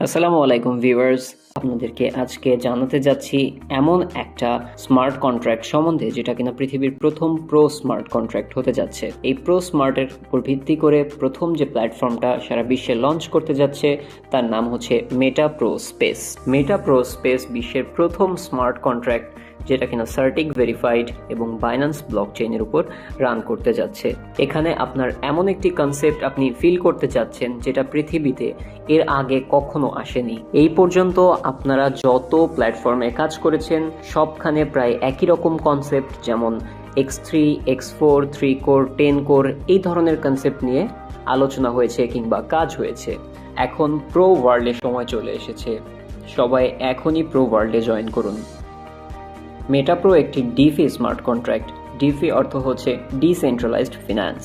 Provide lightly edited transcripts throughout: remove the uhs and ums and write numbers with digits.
আসসালামু আলাইকুম ভিউয়ার্স, আপনাদেরকে আজকে জানাতে যাচ্ছি এমন একটা স্মার্ট কন্ট্রাক্ট সম্বন্ধে যেটা কিনা পৃথিবীর প্রথম প্রো স্মার্ট কন্ট্রাক্ট হতে যাচ্ছে। এই প্রো স্মার্টের উপর ভিত্তি করে প্রথম যে প্ল্যাটফর্মটা সারা বিশ্বে লঞ্চ করতে যাচ্ছে তার নাম হচ্ছে মেটা প্রো স্পেস। মেটা প্রো স্পেস বিশ্বের প্রথম স্মার্ট কন্ট্রাক্ট যেটা কিনা সার্টিক ভেরিফাইড এবং বাইন্যান্স ব্লকচেইনের উপর রান করতে যাচ্ছে। এখানে আপনার এমন একটি কনসেপ্ট আপনি ফিল করতে যাচ্ছেন যেটা পৃথিবীতে এর আগে কখনো আসেনি। এই পর্যন্ত আপনারা যত প্ল্যাটফর্মে কাজ করেছেন সবখানে প্রায় একই রকম কনসেপ্ট, যেমন X3, X4, 3 কোর, 10 কোর এই ধরনের কনসেপ্ট নিয়ে আলোচনা হয়েছে কিংবা কাজ হয়েছে। এখন প্রো ওয়ার্ল্ডে সময় চলে এসেছে, সবাই এখনই প্রো ওয়ার্ল্ডে জয়েন করুন। মেটাপ্রো একটি ডিফি স্মার্ট কন্ট্রাক্ট। ডিফি অর্থ হচ্ছে ডিসেন্ট্রালাইজড ফিন্যান্স।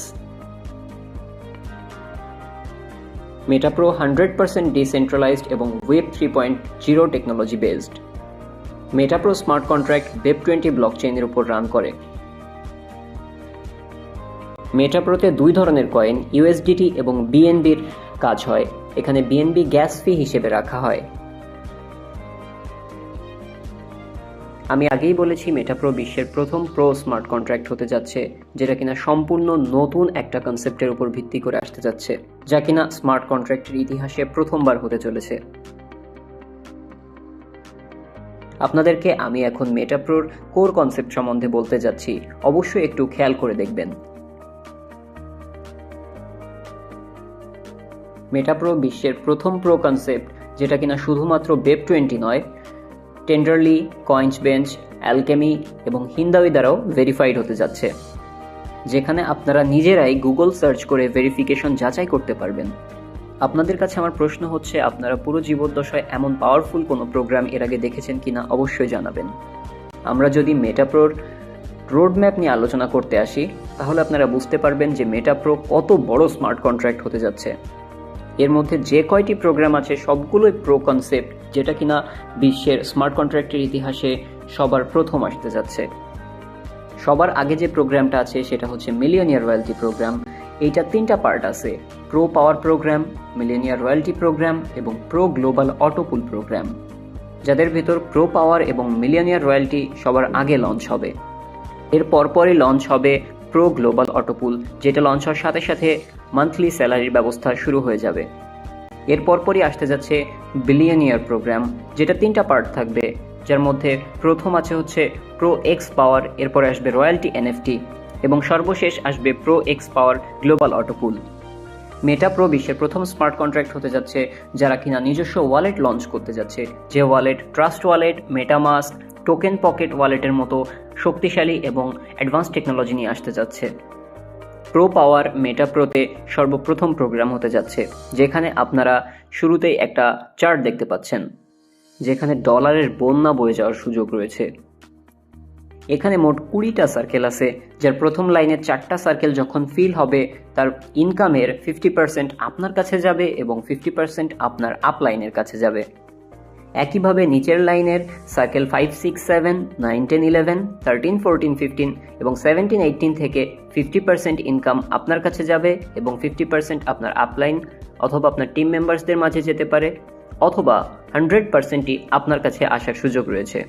মেটাপ্রো 100% ডিসেন্ট্রালাইজড এবং web 3.0 technology based. মেটাপ্রো smart contract web 20 ব্লকচেইনের উপর রান করে। মেটাপ্রোতে দুই ধরনের কয়েন ইউএসডিটি এবং বিএনবির কাজ হয়। এখানে বিএনবি গ্যাস ফি হিসেবে রাখা হয়। আমি আগেই বলেছি মেটাপ্রো বিশ্বের প্রথম প্রো স্মার্ট কন্ট্রাক্ট হতে যাচ্ছে, যেটা কিনা সম্পূর্ণ নতুন একটা কনসেপ্টের উপর ভিত্তি করে আসতে যাচ্ছে, যা কিনা স্মার্ট কন্ট্রাক্টের ইতিহাসে প্রথমবার হতে চলেছে। আপনাদেরকে আমি এখন মেটাপ্রোর কোর কনসেপ্ট সম্বন্ধে বলতে যাচ্ছি, অবশ্যই একটু খেয়াল করে দেখবেন। মেটাপ্রো বিশ্বের প্রথম প্রো কনসেপ্ট যেটা কিনা শুধুমাত্র ওয়েব 20 নয়, টেন্ডারলি, কয়েন্সবেঞ্চ, অ্যালকেমি এবং হিন্দাউই দ্বারাও ভেরিফাইড হতে যাচ্ছে, যেখানে আপনারা নিজেরাই গুগল সার্চ করে ভেরিফিকেশন যাচাই করতে পারবেন। আপনাদের কাছে আমার প্রশ্ন হচ্ছে, আপনারা পুরো জীবদ্দশায় এমন পাওয়ারফুল কোনো প্রোগ্রাম এর আগে দেখেছেন কিনা অবশ্যই জানাবেন। আমরা যদি মেটাপ্রোর রোডম্যাপ নিয়ে আলোচনা করতে আসি তাহলে আপনারা বুঝতে পারবেন যে মেটাপ্রো কত বড় স্মার্ট কন্ট্রাক্ট হতে যাচ্ছে। এর মধ্যে যে কয়টি প্রোগ্রাম আছে সবগুলোই প্রো কনসেপ্ট, যেটা কিনা বিশ্বের স্মার্ট কন্ট্রাক্টের ইতিহাসে সবার প্রথম আসতে যাচ্ছে। সবার আগে যে প্রোগ্রামটা আছে সেটা হচ্ছে মিলিয়নিয়ার রয়্যালটি প্রোগ্রাম। এইটা তিনটা পার্ট আছে: প্রো পাওয়ার প্রোগ্রাম, মিলিয়নিয়ার রয়্যালটি প্রোগ্রাম এবং প্রো গ্লোবাল অটোপুল প্রোগ্রাম, যাদের ভেতর প্রো পাওয়ার এবং মিলিয়নিয়ার রয়্যালটি সবার আগে লঞ্চ হবে। এর পরপরই লঞ্চ হবে প্রো গ্লোবাল অটোপুল, যেটা লঞ্চ হওয়ার সাথে সাথে মান্থলি স্যালারির ব্যবস্থা শুরু হয়ে যাবে। এর পরপরই আসতে যাচ্ছে বিলিয়নিয়ার প্রোগ্রাম, যেটা তিনটা পার্ট থাকবে, যার মধ্যে প্রথম আছে হচ্ছে প্রো এক্স পাওয়ার, এরপরে আসবে রয়্যালটি এনএফটি এবং সর্বশেষ আসবে প্রো এক্স পাওয়ার গ্লোবাল অটোপুল। মেটাপ্রো বিশ্বের প্রথম স্মার্ট কন্ট্রাক্ট হতে যাচ্ছে যারা কিনা নিজস্ব ওয়ালেট লঞ্চ করতে যাচ্ছে, যে wallet trust wallet, MetaMask, token pocket ওয়ালেটের মতো শক্তিশালী এবং অ্যাডভান্স টেকনোলজি নিয়ে আসতে যাচ্ছে। প্রো পাওয়ার মেটাপ্রোতে সর্বপ্রথম প্রোগ্রাম হতে যাচ্ছে, যেখানে আপনারা শুরুতেই একটা চার্ট দেখতে পাচ্ছেন, যেখানে ডলারের বন্যা বয়ে যাওয়ার সুযোগ রয়েছে। এখানে মোট 20টা সার্কেল আছে, যার প্রথম লাইনের 4টা সার্কেল যখন ফিল হবে তার ইনকামের 50% আপনার কাছে যাবে এবং 50% আপনার আপলাইনের কাছে যাবে। একইভাবে নিচের লাইনের সার্কেল 5, 6, 7, 9, 10, 11, 13, 14, 15 এবং 17, 18 থেকে 50% ইনকাম আপনার কাছে যাবে এবং 50% আপনার আপলাইন অথবা আপনার টিম মেম্বার্সদের মাঝে যেতে পারে, অথবা 100%ই আপনার কাছে আসার সুযোগ রয়েছে।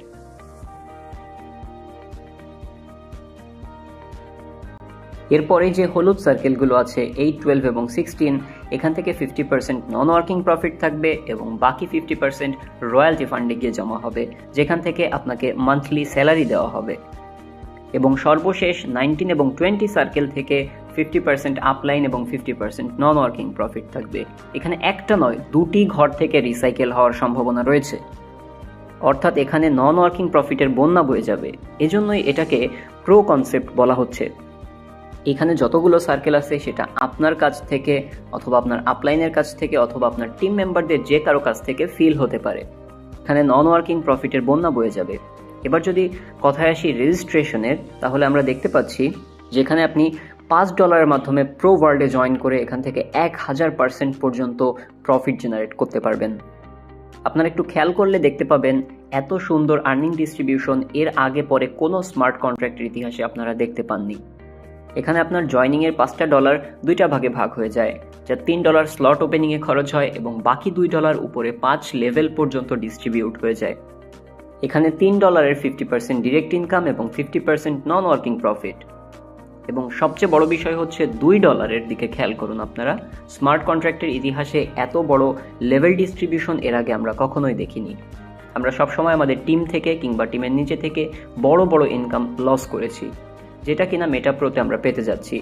এরপরে যে হলুদ সার্কেলগুলো আছে 8, 12 এবং 16, এখান থেকে 50% নন ওয়ার্কিং প্রফিট থাকবে এবং বাকি 50% রয়্যালটি ফান্ডে গিয়ে জমা হবে, যেখান থেকে আপনাকে মান্থলি স্যালারি দেওয়া হবে। এবং সর্বশেষ 19 এবং 20 সার্কেল থেকে 50% আপলাইন এবং 50% নন ওয়ার্কিং প্রফিট থাকবে। এখানে একটা নয়, দুটি ঘর থেকে রিসাইকেল হওয়ার সম্ভাবনা রয়েছে, অর্থাৎ এখানে নন ওয়ার্কিং প্রফিটের বন্যা বয়ে যাবে। এজন্যই এটাকে প্রো কনসেপ্ট বলা হচ্ছে। এখানে যতগুলো সার্কেল আছে সেটা আপনার কাছ থেকে অথবা আপনার আপলাইনের কাছ থেকে অথবা আপনার টিম মেম্বারদের যে কারো কাছ থেকে ফিল হতে পারে। এখানে নন ওয়ার্কিং প্রফিটের বন্যা বয়ে যাবে। এবার যদি কথায় আসি রেজিস্ট্রেশনের, তাহলে আমরা দেখতে পাচ্ছি যেখানে আপনি $5 মাধ্যমে প্রো ওয়ার্ল্ডে জয়েন করে এখান থেকে 1000% পর্যন্ত প্রফিট জেনারেট করতে পারবেন। আপনারা একটু খেয়াল করলে দেখতে পাবেন এত সুন্দর আর্নিং ডিস্ট্রিবিউশন এর আগে পরে কোনো স্মার্ট কন্ট্রাক্টের ইতিহাসে আপনারা দেখতে পাননি। এখানে আপনার জয়নিংয়ের $5 2টা ভাগে ভাগ হয়ে যায়, যা $3 স্লট ওপেনিংয়ে খরচ হয় এবং বাকি $2 উপরে 5 লেভেল পর্যন্ত ডিস্ট্রিবিউট হয়ে যায়। এখানে $3 50% ডিরেক্ট ইনকাম এবং 50% নন ওয়ার্কিং প্রফিট। এবং সবচেয়ে বড় বিষয় হচ্ছে $2 দিকে খেয়াল করুন আপনারা। স্মার্ট কন্ট্রাক্টের ইতিহাসে এত বড় লেভেল ডিস্ট্রিবিউশন এর আগে আমরা কখনোই দেখিনি। আমরা সবসময় আমাদের টিম থেকে কিংবা টিমের নিচে থেকে বড় বড় ইনকাম লস করেছি, যেটা কিনা মেটাপ্রোতে আমরা পেতে যাচ্ছি।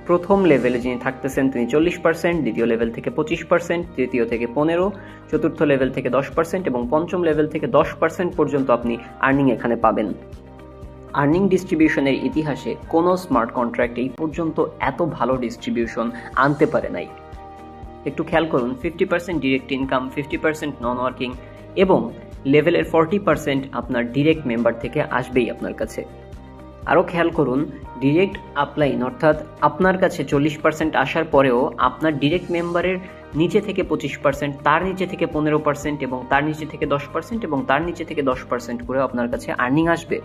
প্রথম লেভেলে যিনি থাকতেছেন তিনি 40%, দ্বিতীয় লেভেল থেকে 25%, তৃতীয় থেকে 15%, চতুর্থ লেভেল থেকে 10% এবং পঞ্চম লেভেল থেকে 10% পর্যন্ত আপনি আর্নিং এখানে পাবেন। আর্নিং ডিস্ট্রিবিউশনের ইতিহাসে কোনো স্মার্ট কন্ট্রাক্ট এই পর্যন্ত এত ভালো ডিস্ট্রিবিউশন আনতে পারে নাই। একটু খেয়াল করুন, 50% ডিরেক্ট ইনকাম, 50% নন ওয়ার্কিং এবং লেভেলের 40% আপনার ডিরেক্ট মেম্বার থেকে আসবেই আপনার কাছে। আরও খেয়াল করুন, ডিরেক্ট আপলাইন অর্থাৎ আপনার কাছে 40% আসার পরেও আপনার ডিরেক্ট মেম্বারের নিচে থেকে 25%, তার নিচে থেকে 15% এবং তার নিচে থেকে 10% এবং তার নিচে থেকে 10% করে আপনার কাছে আর্নিং আসবে।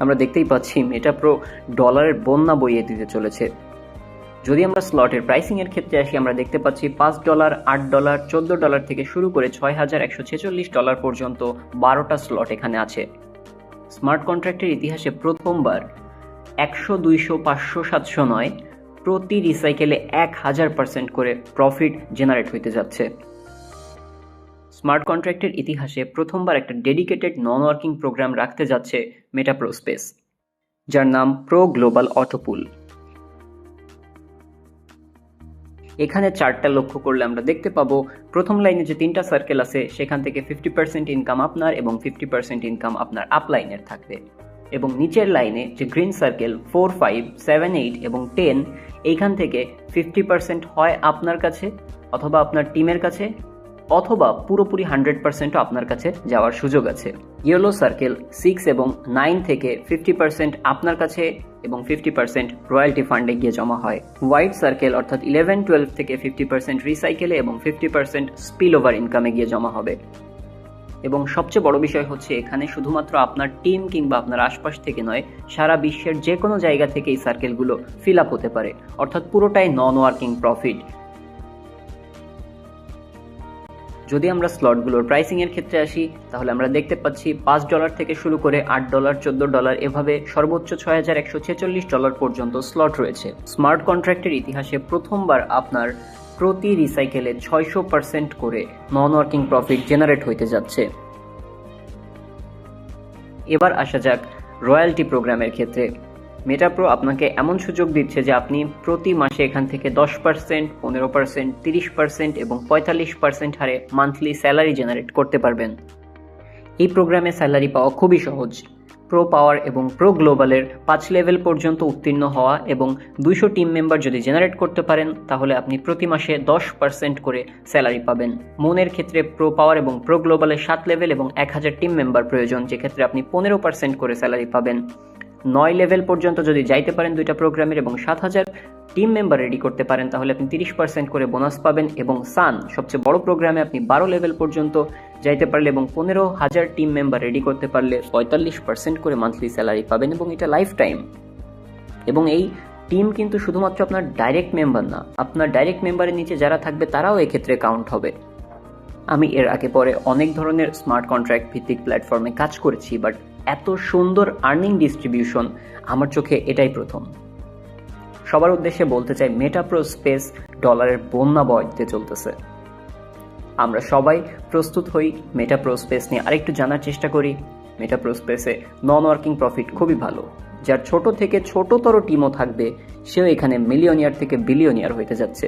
আমরা দেখতেই পাচ্ছি মেটাপ্রো ডলারের বন্যা বইয়ে দিতে চলেছে। যদি আমরা স্লটের প্রাইসিংয়ের ক্ষেত্রে আসি, আমরা দেখতে পাচ্ছি $5, $8, $14 থেকে শুরু করে $6,146 পর্যন্ত 12টা স্লট এখানে আছে। স্মার্ট কন্ট্রাক্টের ইতিহাসে প্রথমবার 100, 200, 500, 700 নয়, প্রতি রিসাইকেলে 1000% করে প্রফিট জেনারেট হইতে যাচ্ছে। স্মার্ট কন্ট্রাক্টের ইতিহাসে প্রথমবার একটা ডেডিকেটেড নন ওয়ার্কিং প্রোগ্রাম রাখতে যাচ্ছে মেটাপ্রো স্পেস, যার নাম প্রো গ্লোবাল অটোপুল। এখানে চার্টটা লক্ষ্য করলে আমরা দেখতে পাবো প্রথম লাইনে যে 3টা সার্কেল আছে সেখান থেকে 50% ইনকাম আপনার এবং 50% ইনকাম আপনার আপলাইনের থাকবে, এবং নিচের লাইনে যে গ্রিন সার্কেল 4, 5, 7, 8 এবং 10, এইখান থেকে 50% হয় আপনার কাছে অথবা আপনার টিমের কাছে অথবা পুরোপুরি 100%ও আপনার কাছে যাওয়ার সুযোগ আছে। ইয়েলো সার্কেল 6 এবং 9 থেকে 50% আপনার কাছে এবং 50% রয়্যালটি ফান্ডে গিয়ে জমা হয়। হোয়াইট সার্কেল অর্থাৎ 11, 12 থেকে 50% রিসাইকেলে এবং 50% স্পিল ওভার ইনকামে গিয়ে জমা হবে। এবং সবচেয়ে বড় বিষয় হচ্ছে এখানে শুধুমাত্র আপনার টিম কিংবা আপনার আশপাশ থেকে নয়, সারা বিশ্বের যে কোনো জায়গা থেকে এই সার্কেলগুলো ফিল আপ হতে পারে, অর্থাৎ পুরোটাই নন ওয়ার্কিং প্রফিট। যদি আমরা স্লটগুলোর প্রাইসিংয়ের ক্ষেত্রে আসি, তাহলে আমরা দেখতে পাচ্ছি $5 থেকে শুরু করে $8, $14 এভাবে সর্বোচ্চ $6,146 পর্যন্ত স্লট রয়েছে। স্মার্ট কন্ট্রাক্টের ইতিহাসে প্রথমবার আপনার প্রতি রিসাইকেলে 600% করে নন ওয়ার্কিং প্রফিট জেনারেট হইতে যাচ্ছে। এবার আসা যাক রয়্যালটি প্রোগ্রামের ক্ষেত্রে। মেটাপ্রো আপনাকে এমন সুযোগ দিচ্ছে যে আপনি প্রতি মাসে এখান থেকে 10%, 15%, 30% এবং 45% হারে মান্থলি স্যালারি জেনারেট করতে পারবেন। এই প্রোগ্রামে স্যালারি পাওয়া খুবই সহজ। প্রো পাওয়ার এবং প্রো গ্লোবালের 5 লেভেল পর্যন্ত উত্তীর্ণ হওয়া এবং 200 টিম মেম্বার যদি জেনারেট করতে পারেন, তাহলে আপনি প্রতি মাসে 10% করে স্যালারি পাবেন। মুনের ক্ষেত্রে প্রো পাওয়ার এবং প্রো গ্লোবালের 7 লেভেল এবং 1000 টিম মেম্বার প্রয়োজন, যেক্ষেত্রে আপনি 15% করে স্যালারি পাবেন। 9 লেভেল পর্যন্ত যদি যাইতে পারেন দুইটা প্রোগ্রামের এবং 7000 টিম মেম্বার রেডি করতে পারেন, তাহলে আপনি 30% করে বোনাস পাবেন। এবং সান সবচেয়ে বড় প্রোগ্রামে আপনি 12 লেভেল পর্যন্ত যাইতে পারলে এবং 15,000 টিম মেম্বার রেডি করতে পারলে 45% করে মান্থলি স্যালারি পাবেন, এবং এটা লাইফ টাইম। এবং এই টিম কিন্তু শুধুমাত্র আপনার ডাইরেক্ট মেম্বার না, আপনার ডাইরেক্ট মেম্বারের নিচে যারা থাকবে তারাও এক্ষেত্রে কাউন্ট হবে। আমি এর আগে পরে অনেক ধরনের স্মার্ট কন্ট্রাক্ট ভিত্তিক প্ল্যাটফর্মে কাজ করেছি, বাট এত সুন্দর আর্নিং ডিস্ট্রিবিউশন আমার চোখে এটাই প্রথম। সবার উদ্দেশ্যে বলতে চাই, মেটাপ্রো স্পেস ডলারের বন্যা বয় দিতে চলতেছে। আমরা সবাই প্রস্তুত হই মেটাপ্রো স্পেস নিয়ে আরেকটু জানার চেষ্টা করি। মেটাপ্রো স্পেসে নন ওয়ার্কিং প্রফিট খুবই ভালো। যার ছোট থেকে ছোটতর টিমও থাকবে, সেও এখানে মিলিয়নিয়ার থেকে বিলিয়নিয়ার হইতে যাচ্ছে।